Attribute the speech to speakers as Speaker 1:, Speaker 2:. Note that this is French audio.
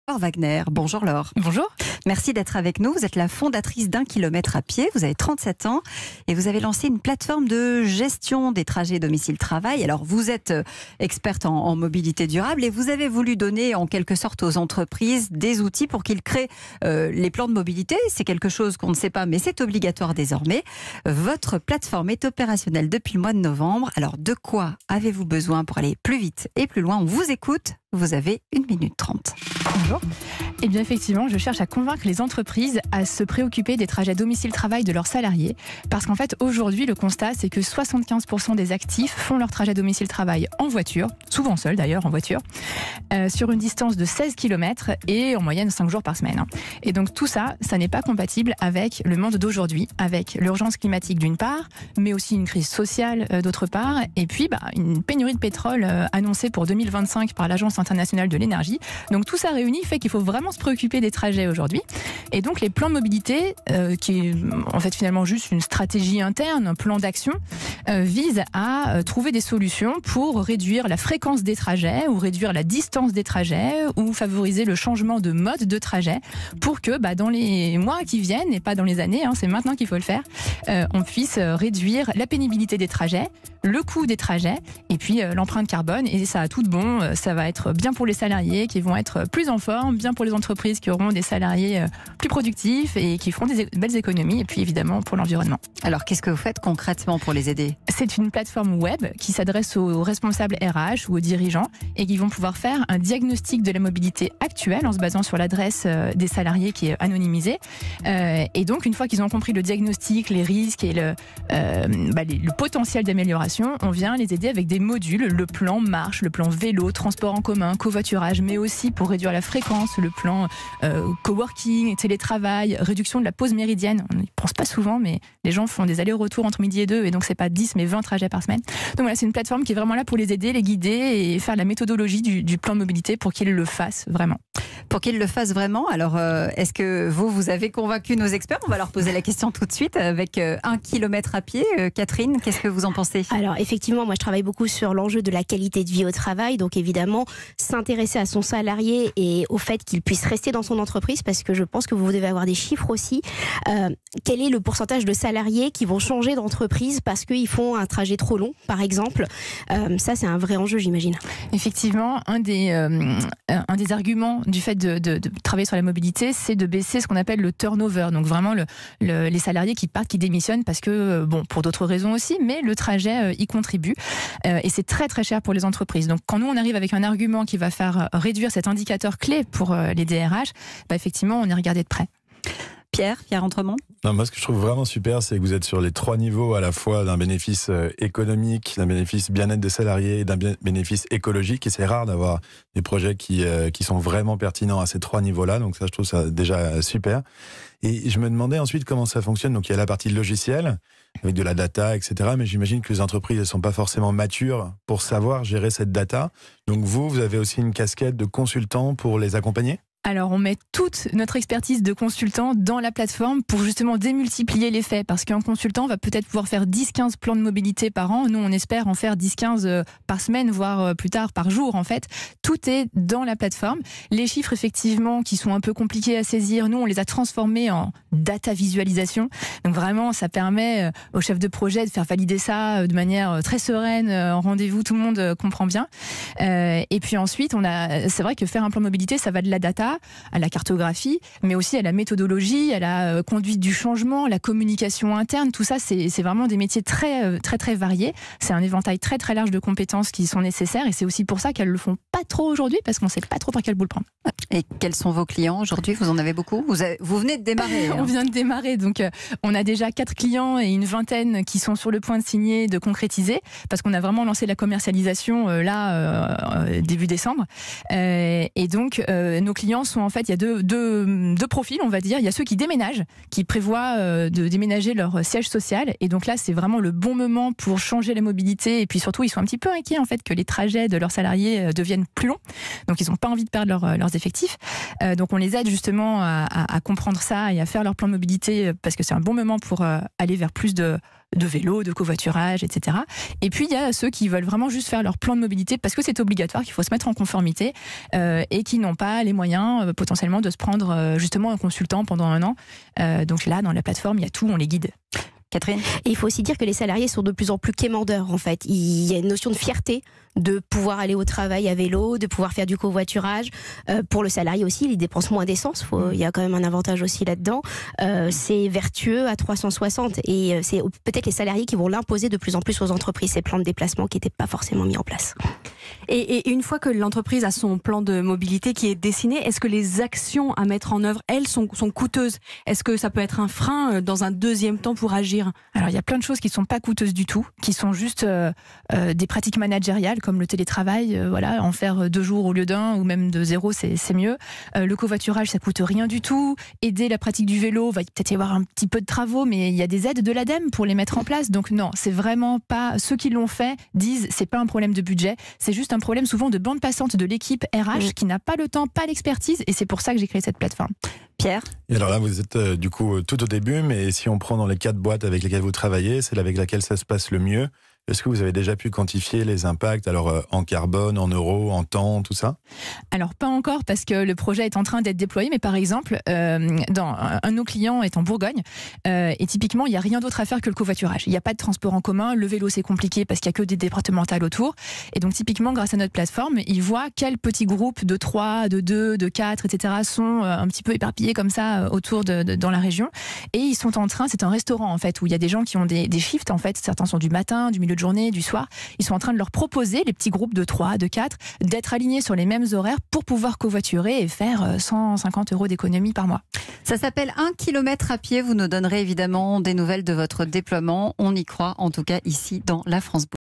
Speaker 1: Laure Wagner. Bonjour Laure.
Speaker 2: Bonjour.
Speaker 1: Merci d'être avec nous. Vous êtes la fondatrice d'1 kilomètre à pied. Vous avez 37 ans et vous avez lancé une plateforme de gestion des trajets domicile-travail. Alors vous êtes experte en mobilité durable et vous avez voulu donner en quelque sorte aux entreprises des outils pour qu'ils créent les plans de mobilité. C'est quelque chose qu'on ne sait pas mais c'est obligatoire désormais. Votre plateforme est opérationnelle depuis le mois de novembre. Alors de quoi avez-vous besoin pour aller plus vite et plus loin? On vous écoute. Vous avez 1 minute 30.
Speaker 2: Bonjour. Eh bien effectivement, je cherche à convaincre les entreprises à se préoccuper des trajets domicile-travail de leurs salariés. Parce qu'en fait, aujourd'hui, le constat, c'est que 75% des actifs font leur trajet domicile-travail en voiture, souvent seuls d'ailleurs en voiture, sur une distance de 16 km et en moyenne 5 jours par semaine. Et donc tout ça, ça n'est pas compatible avec le monde d'aujourd'hui, avec l'urgence climatique d'une part, mais aussi une crise sociale d'autre part, et puis une pénurie de pétrole annoncée pour 2025 par l'Agence internationale de l'énergie. Donc tout ça réuni fait qu'il faut vraiment se préoccuper des trajets aujourd'hui. Et donc les plans de mobilité, qui est en fait finalement juste une stratégie interne, un plan d'action, vise à trouver des solutions pour réduire la fréquence des trajets ou réduire la distance des trajets ou favoriser le changement de mode de trajet pour que dans les mois qui viennent et pas dans les années, c'est maintenant qu'il faut le faire, on puisse réduire la pénibilité des trajets, le coût des trajets et puis l'empreinte carbone. Et ça a tout de bon, ça va être bien pour les salariés qui vont être plus en forme, bien pour les entreprises qui auront des salariés plus productifs et qui feront des belles économies, et puis évidemment pour l'environnement.
Speaker 1: Alors qu'est-ce que vous faites concrètement pour les aider?
Speaker 2: C'est une plateforme web qui s'adresse aux responsables RH ou aux dirigeants et qui vont pouvoir faire un diagnostic de la mobilité actuelle en se basant sur l'adresse des salariés qui est anonymisée. Et donc une fois qu'ils ont compris le diagnostic, les risques et le potentiel d'amélioration, on vient les aider avec des modules, le plan marche, le plan vélo, transport en commun, covoiturage, mais aussi pour réduire la fréquence, le plan coworking, télétravail, réduction de la pause méridienne. On n'y pense pas souvent, mais les gens font des allers-retours entre midi et 2, et donc c'est pas 10 mais 20 trajets par semaine. Donc voilà, c'est une plateforme qui est vraiment là pour les aider, les guider et faire la méthodologie du plan de mobilité pour qu'ils le fassent vraiment.
Speaker 1: Pour qu'ils le fassent vraiment, alors est-ce que vous avez convaincu nos experts? On va leur poser la question tout de suite avec 1 kilomètre à pied. Catherine, qu'est-ce que vous en pensez?
Speaker 3: Alors effectivement, moi je travaille beaucoup sur l'enjeu de la qualité de vie au travail, donc évidemment s'intéresser à son salarié et au fait qu'il puisse rester dans son entreprise, parce que je pense que vous devez avoir des chiffres aussi. Quel est le pourcentage de salariés qui vont changer d'entreprise parce qu'ils font un trajet trop long, par exemple? Ça c'est un vrai enjeu, j'imagine.
Speaker 2: Effectivement, un des arguments du fait de travailler sur la mobilité, c'est de baisser ce qu'on appelle le turnover. Donc vraiment les salariés qui partent, qui démissionnent parce que, pour d'autres raisons aussi, mais le trajet y contribue. Et c'est très très cher pour les entreprises. Donc quand nous on arrive avec un argument qui va faire réduire cet indicateur clé pour les DRH, effectivement on est regardé de près.
Speaker 1: Pierre Entremont.
Speaker 4: Non, moi, ce que je trouve vraiment super, c'est que vous êtes sur les 3 niveaux à la fois d'un bénéfice économique, d'un bénéfice bien-être des salariés et d'un bénéfice écologique. Et c'est rare d'avoir des projets qui sont vraiment pertinents à ces 3 niveaux-là. Donc ça, je trouve ça déjà super. Et je me demandais ensuite comment ça fonctionne. Donc il y a la partie logicielle, avec de la data, etc. Mais j'imagine que les entreprises ne sont pas forcément matures pour savoir gérer cette data. Donc vous avez aussi une casquette de consultant pour les accompagner ?
Speaker 2: Alors, on met toute notre expertise de consultant dans la plateforme pour justement démultiplier les faits. Parce qu'un consultant va peut-être pouvoir faire 10-15 plans de mobilité par an. Nous, on espère en faire 10-15 par semaine, voire plus tard par jour, en fait. Tout est dans la plateforme. Les chiffres, effectivement, qui sont un peu compliqués à saisir, nous, on les a transformés en data visualisation. Donc vraiment, ça permet aux chefs de projet de faire valider ça de manière très sereine, en rendez-vous, tout le monde comprend bien. Et puis ensuite, c'est vrai que faire un plan de mobilité, ça va de la data à la cartographie, mais aussi à la méthodologie, à la conduite du changement, la communication interne. Tout ça, c'est vraiment des métiers très, très, très variés. C'est un éventail très, très large de compétences qui sont nécessaires, et c'est aussi pour ça qu'elles le font pas trop aujourd'hui, parce qu'on sait pas trop par quel bout le prendre.
Speaker 1: Et quels sont vos clients aujourd'hui? Vous en avez beaucoup? Vous venez de démarrer.
Speaker 2: On vient de démarrer, donc on a déjà 4 clients et une vingtaine qui sont sur le point de signer, de concrétiser, parce qu'on a vraiment lancé la commercialisation début décembre. Et donc nos clients sont en fait, il y a deux profils, on va dire. Il y a ceux qui déménagent, qui prévoient de déménager leur siège social, et donc là c'est vraiment le bon moment pour changer la mobilité, et puis surtout ils sont un petit peu inquiets en fait que les trajets de leurs salariés deviennent plus long. Donc, ils n'ont pas envie de perdre leurs effectifs. Donc, on les aide justement à comprendre ça et à faire leur plan de mobilité parce que c'est un bon moment pour aller vers plus de vélo, de covoiturage, etc. Et puis, il y a ceux qui veulent vraiment juste faire leur plan de mobilité parce que c'est obligatoire, qu'il faut se mettre en conformité et qui n'ont pas les moyens potentiellement de se prendre justement un consultant pendant un an. Donc là, dans la plateforme, il y a tout, on les guide.
Speaker 1: Catherine ?
Speaker 3: Et il faut aussi dire que les salariés sont de plus en plus quémandeurs en fait. Il y a une notion de fierté de pouvoir aller au travail à vélo, de pouvoir faire du covoiturage. Pour le salarié aussi, il dépense moins d'essence. Il y a quand même un avantage aussi là-dedans. C'est vertueux à 360 et c'est peut-être les salariés qui vont l'imposer de plus en plus aux entreprises, ces plans de déplacement qui n'étaient pas forcément mis en place.
Speaker 5: Et une fois que l'entreprise a son plan de mobilité qui est dessiné, est-ce que les actions à mettre en œuvre, elles, sont coûteuses ? Est-ce que ça peut être un frein dans un deuxième temps pour agir ?
Speaker 2: Alors, il y a plein de choses qui ne sont pas coûteuses du tout, qui sont juste des pratiques managériales, comme le télétravail, en faire 2 jours au lieu d'un, ou même de 0, c'est mieux. Le covoiturage, ça coûte rien du tout. Aider la pratique du vélo, va peut-être y avoir un petit peu de travaux, mais il y a des aides de l'ADEME pour les mettre en place. Donc non, c'est vraiment pas... Ceux qui l'ont fait disent, c'est pas un problème de budget, c'est juste un problème souvent de bande passante de l'équipe RH qui n'a pas le temps, pas l'expertise, et c'est pour ça que j'ai créé cette plateforme.
Speaker 1: Pierre ?
Speaker 4: Et alors là, vous êtes du coup tout au début, mais si on prend dans les 4 boîtes avec lesquelles vous travaillez, celle avec laquelle ça se passe le mieux, est-ce que vous avez déjà pu quantifier les impacts, alors en carbone, en euros, en temps, tout ça ?
Speaker 2: Alors pas encore parce que le projet est en train d'être déployé, mais par exemple, un de nos clients est en Bourgogne et typiquement il n'y a rien d'autre à faire que le covoiturage. Il n'y a pas de transport en commun, le vélo c'est compliqué parce qu'il n'y a que des départementales autour et donc typiquement grâce à notre plateforme, ils voient quels petits groupes de 3, de 2, de 4, etc. sont un petit peu éparpillés comme ça autour dans la région et ils sont en train, c'est un restaurant en fait où il y a des gens qui ont des shifts en fait, certains sont du matin, du milieu de journée, du soir, ils sont en train de leur proposer, les petits groupes de 3, de 4, d'être alignés sur les mêmes horaires pour pouvoir covoiturer et faire 150 € d'économie par mois.
Speaker 1: Ça s'appelle 1 kilomètre à pied. Vous nous donnerez évidemment des nouvelles de votre déploiement. On y croit, en tout cas ici dans la France.